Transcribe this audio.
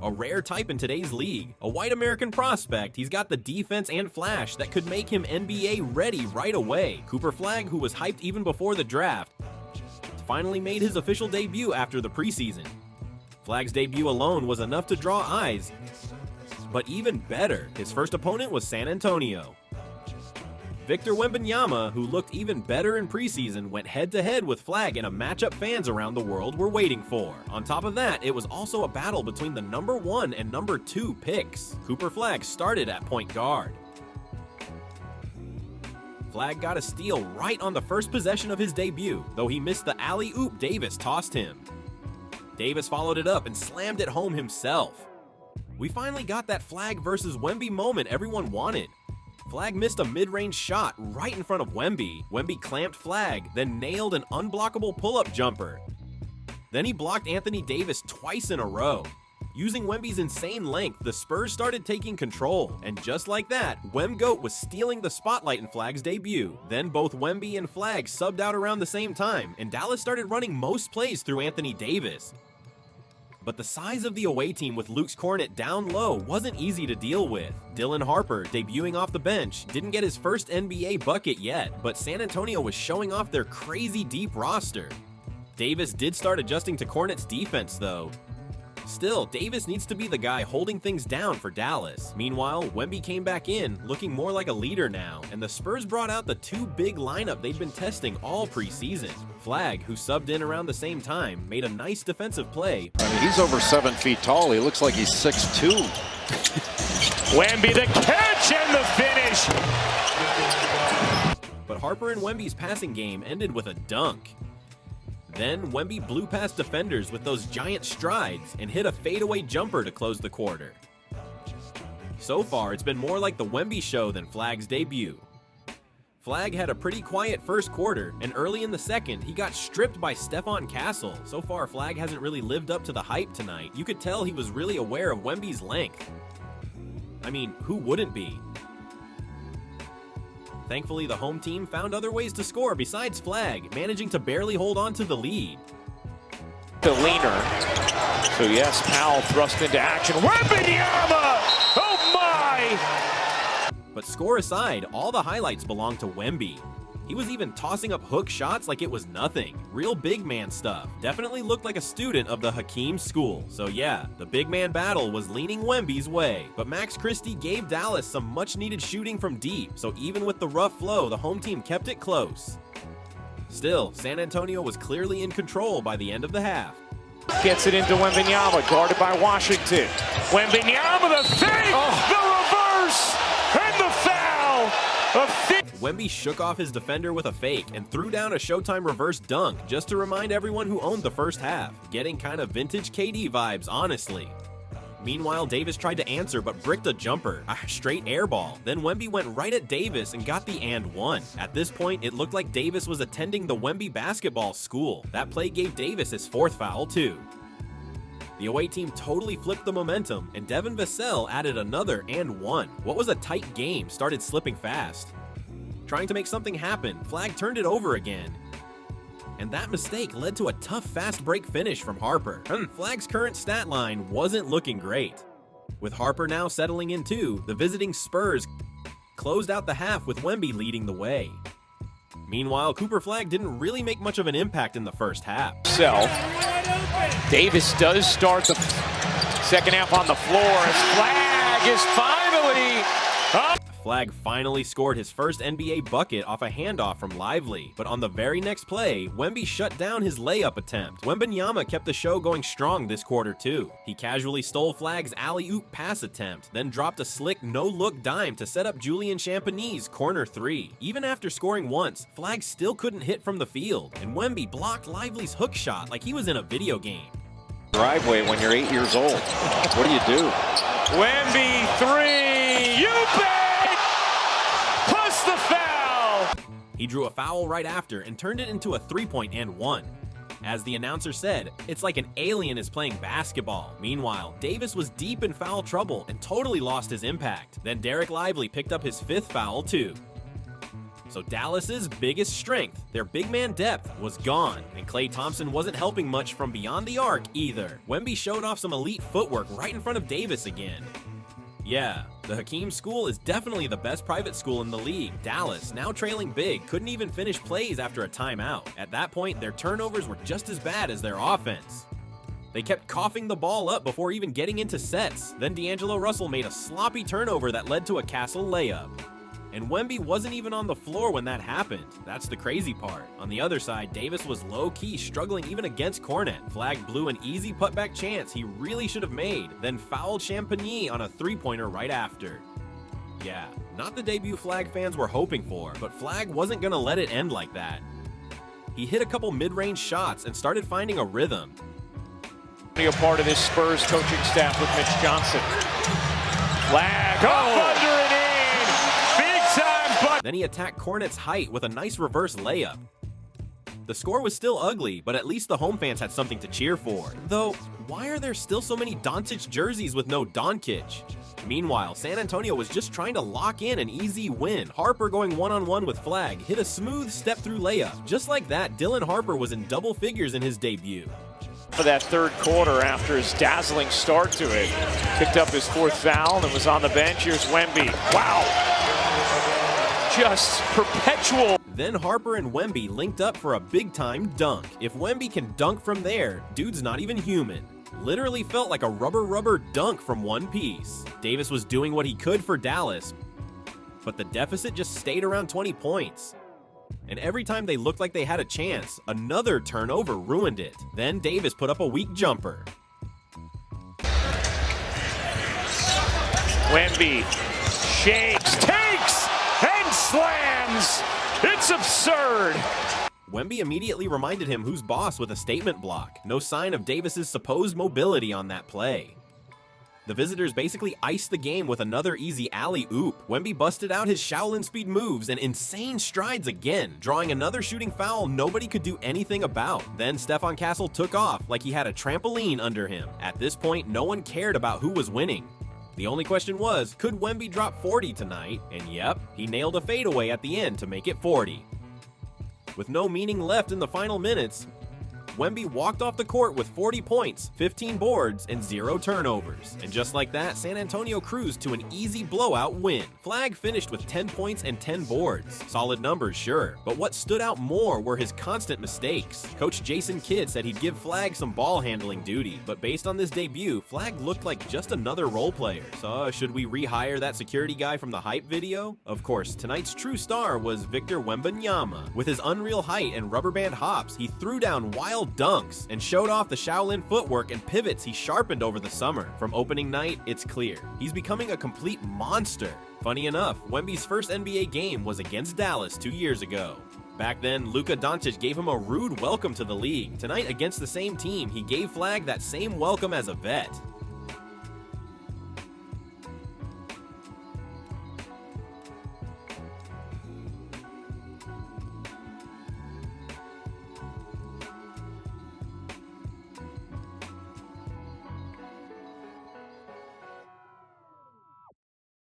a rare type in today's league. A white American prospect, he's got the defense and flash that could make him NBA ready right away. Cooper Flagg, who was hyped even before the draft, finally made his official debut after the preseason. Flagg's debut alone was enough to draw eyes, but even better, his first opponent was San Antonio. Victor Wembanyama, who looked even better in preseason, went head-to-head with Flagg in a matchup fans around the world were waiting for. On top of that, it was also a battle between the number 1 and number 2 picks. Cooper Flagg started at point guard. Flagg got a steal right on the first possession of his debut, though he missed the alley-oop Davis tossed him. Davis followed it up and slammed it home himself. We finally got that Flagg versus Wemby moment everyone wanted. Flagg missed a mid-range shot right in front of Wemby. Wemby clamped Flagg, then nailed an unblockable pull-up jumper. Then he blocked Anthony Davis twice in a row. Using Wemby's insane length, the Spurs started taking control, and just like that, Wemgoat was stealing the spotlight in Flagg's debut. Then both Wemby and Flagg subbed out around the same time, and Dallas started running most plays through Anthony Davis. But the size of the away team with Luke's Cornet down low wasn't easy to deal with. Dylan Harper, debuting off the bench, didn't get his first NBA bucket yet, but San Antonio was showing off their crazy deep roster. Davis did start adjusting to Cornet's defense though. Still, Davis needs to be the guy holding things down for Dallas. Meanwhile, Wemby came back in, looking more like a leader now, and the Spurs brought out the 2 big lineup they'd been testing all preseason. Flagg, who subbed in around the same time, made a nice defensive play. I mean, he's over 7 feet tall. He looks like he's 6'2". Wemby the catch and the finish. But Harper and Wemby's passing game ended with a dunk. Then Wemby blew past defenders with those giant strides and hit a fadeaway jumper to close the quarter. So far, it's been more like the Wemby show than Flagg's debut. Flagg had a pretty quiet first quarter, and early in the second, he got stripped by Stephon Castle. So far, Flagg hasn't really lived up to the hype tonight. You could tell he was really aware of Wemby's length. I mean, who wouldn't be? Thankfully, the home team found other ways to score besides Flagg, managing to barely hold on to the lead. The leaner. So yes, Powell thrust into action. Wembanyama! Oh my! But score aside, all the highlights belong to Wemby. He was even tossing up hook shots like it was nothing. Real big man stuff. Definitely looked like a student of the Hakeem school. So yeah, the big man battle was leaning Wemby's way. But Max Christie gave Dallas some much needed shooting from deep. So even with the rough flow, the home team kept it close. Still, San Antonio was clearly in control by the end of the half. Gets it into Wembanyama, guarded by Washington. Wembanyama the fake, the reverse, and the foul. Wemby shook off his defender with a fake and threw down a Showtime reverse dunk just to remind everyone who owned the first half. Getting kind of vintage KD vibes, honestly. Meanwhile, Davis tried to answer but bricked a jumper, a straight air ball. Then Wemby went right at Davis and got the and one. At this point, it looked like Davis was attending the Wemby basketball school. That play gave Davis his 4th foul too. The away team totally flipped the momentum, and Devin Vassell added another and one. What was a tight game started slipping fast. Trying to make something happen, Flagg turned it over again. And that mistake led to a tough fast break finish from Harper. Flagg's current stat line wasn't looking great. With Harper now settling in too, the visiting Spurs closed out the half with Wemby leading the way. Meanwhile, Cooper Flagg didn't really make much of an impact in the first half. Davis does start the second half on the floor as Flagg is finally up. Flagg finally scored his first NBA bucket off a handoff from Lively, but on the very next play, Wemby shut down his layup attempt. Wembanyama kept the show going strong this quarter too. He casually stole Flagg's alley-oop pass attempt, then dropped a slick no-look dime to set up Julian Champagne's corner 3. Even after scoring once, Flagg still couldn't hit from the field, and Wemby blocked Lively's hook shot like he was in a video game. Driveway when you're 8 years old. What do you do? Wemby 3, you bet! Plus the foul! He drew a foul right after and turned it into a 3-point and one. As the announcer said, it's like an alien is playing basketball. Meanwhile, Davis was deep in foul trouble and totally lost his impact. Then Derek Lively picked up his 5th foul too. So Dallas's biggest strength, their big man depth, was gone, and Klay Thompson wasn't helping much from beyond the arc either. Wemby showed off some elite footwork right in front of Davis again. Yeah, the Hakeem school is definitely the best private school in the league. Dallas, now trailing big, couldn't even finish plays after a timeout. At that point, their turnovers were just as bad as their offense. They kept coughing the ball up before even getting into sets. Then D'Angelo Russell made a sloppy turnover that led to a Castle layup. And Wemby wasn't even on the floor when that happened. That's the crazy part. On the other side, Davis was low-key struggling even against Cornet. Flagg blew an easy putback chance he really should have made, then fouled Champagny on a three-pointer right after. Yeah, not the debut Flagg fans were hoping for, but Flagg wasn't gonna let it end like that. He hit a couple mid-range shots and started finding a rhythm. A part of this Spurs coaching staff with Mitch Johnson. Flagg up under and in. Then he attacked Cornet's height with a nice reverse layup. The score was still ugly, but at least the home fans had something to cheer for. Though, why are there still so many Doncic jerseys with no Doncic? Meanwhile, San Antonio was just trying to lock in an easy win. Harper going one-on-one with Flagg hit a smooth step-through layup. Just like that, Dylan Harper was in double figures in his debut. For that third quarter after his dazzling start to it, picked up his fourth foul and was on the bench. Here's Wemby. Wow! Just perpetual. Then Harper and Wemby linked up for a big-time dunk. If Wemby can dunk from there, dude's not even human. Literally felt like a rubber dunk from one piece. Davis was doing what he could for Dallas, but the deficit just stayed around 20 points. And every time they looked like they had a chance, another turnover ruined it. Then Davis put up a weak jumper. Wemby shakes, takes, and slams. It's absurd. Wemby immediately reminded him who's boss with a statement block. No sign of Davis's supposed mobility on that play. The visitors basically iced the game with another easy alley-oop. Wemby busted out his Shaolin speed moves and insane strides again, drawing another shooting foul nobody could do anything about. Then Stephon Castle took off like he had a trampoline under him. At this point, no one cared about who was winning. The only question was, could Wemby drop 40 tonight? And yep, he nailed a fadeaway at the end to make it 40. With no meaning left in the final minutes, Wemby walked off the court with 40 points, 15 boards, and 0 turnovers. And just like that, San Antonio cruised to an easy blowout win. Flagg finished with 10 points and 10 boards. Solid numbers, sure, but what stood out more were his constant mistakes. Coach Jason Kidd said he'd give Flagg some ball handling duty, but based on this debut, Flagg looked like just another role player. So should we rehire that security guy from the hype video? Of course, tonight's true star was Victor Wembanyama. With his unreal height and rubber band hops, he threw down wild dunks and showed off the Shaolin footwork and pivots he sharpened over the summer. From opening night, it's clear he's becoming a complete monster. Funny enough, Wemby's first NBA game was against Dallas 2 years ago. Back then, Luka Doncic gave him a rude welcome to the league. Tonight, against the same team, he gave Flagg that same welcome as a vet.